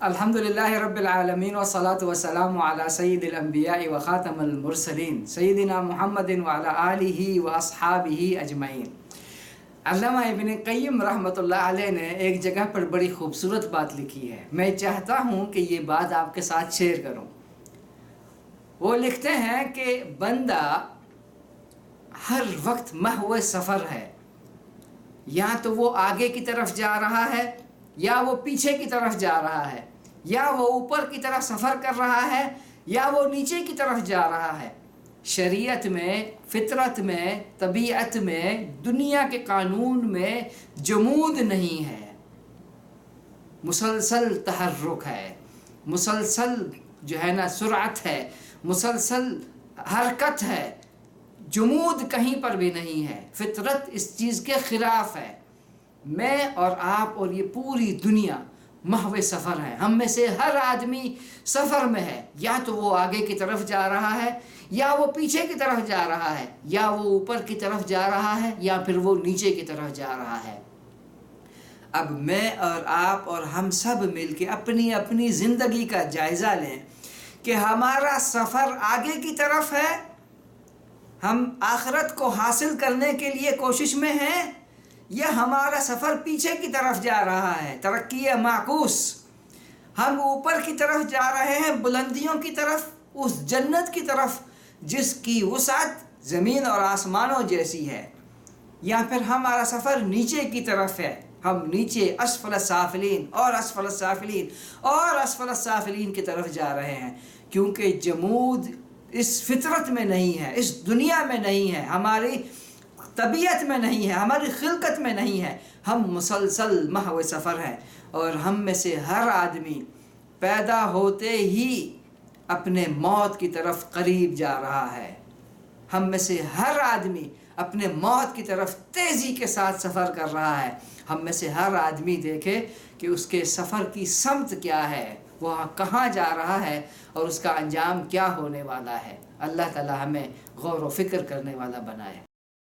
الحمد لله رب العالمين والصلاة والسلام على سيد الأنبياء وخاتم المرسلين سيدنا محمد وعلى آله وأصحابه أجمعين۔ علامہ ابن قیم رحمۃ اللہ علیہ نے ایک جگہ پر بڑی خوبصورت بات لکھی ہے، میں چاہتا ہوں کہ یہ بات آپ کے ساتھ شیئر کروں۔ وہ لکھتے ہیں کہ بندہ ہر وقت محو سفر ہے، یا تو وہ آگے کی طرف جا رہا ہے یا وہ پیچھے کی طرف جا رہا ہے، یا وہ اوپر کی طرف سفر کر رہا ہے یا وہ نیچے کی طرف جا رہا ہے۔ شریعت میں، فطرت میں، طبیعت میں، دنیا کے قانون میں جمود نہیں ہے، مسلسل تحرک ہے، مسلسل جو ہے نا سرعت ہے، مسلسل حرکت ہے، جمود کہیں پر بھی نہیں ہے۔ فطرت اس چیز کے خلاف ہے۔ میں اور آپ اور یہ پوری دنیا محو سفر ہے، ہم میں سے ہر آدمی سفر میں ہے، یا تو وہ آگے کی طرف جا رہا ہے یا وہ پیچھے کی طرف جا رہا ہے، یا وہ اوپر کی طرف جا رہا ہے یا پھر وہ نیچے کی طرف جا رہا ہے۔ اب میں اور آپ اور ہم سب مل کے اپنی اپنی زندگی کا جائزہ لیں کہ ہمارا سفر آگے کی طرف ہے، ہم آخرت کو حاصل کرنے کے لیے کوشش میں ہیں، یا ہمارا سفر پیچھے کی طرف جا رہا ہے، ترقی معکوس۔ ہم اوپر کی طرف جا رہے ہیں، بلندیوں کی طرف، اس جنت کی طرف جس کی وسعت زمین اور آسمانوں جیسی ہے، یا پھر ہمارا سفر نیچے کی طرف ہے، ہم نیچے اسفل السافلین اور اسفل السافلین اور اسفل السافلین کی طرف جا رہے ہیں، کیونکہ جمود اس فطرت میں نہیں ہے، اس دنیا میں نہیں ہے، ہماری طبیعت میں نہیں ہے، ہماری خلقت میں نہیں ہے۔ ہم مسلسل محو سفر ہیں، اور ہم میں سے ہر آدمی پیدا ہوتے ہی اپنے موت کی طرف قریب جا رہا ہے۔ ہم میں سے ہر آدمی اپنے موت کی طرف تیزی کے ساتھ سفر کر رہا ہے۔ ہم میں سے ہر آدمی دیکھے کہ اس کے سفر کی سمت کیا ہے، وہ کہاں جا رہا ہے اور اس کا انجام کیا ہونے والا ہے۔ اللہ تعالی ہمیں غور و فکر کرنے والا بنائے۔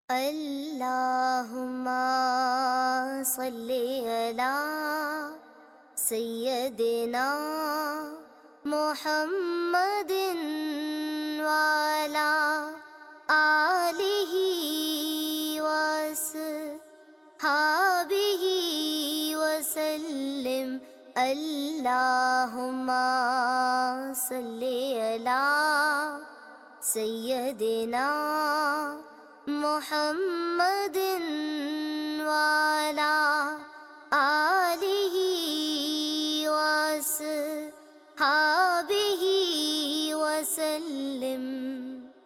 اللہم صلی علی سیدنا محمد وعلی آلہ وصحبہ وسلم۔ اللہم صلی علی سیدنا محمد وعلی آلہ وصحبہ وسلم۔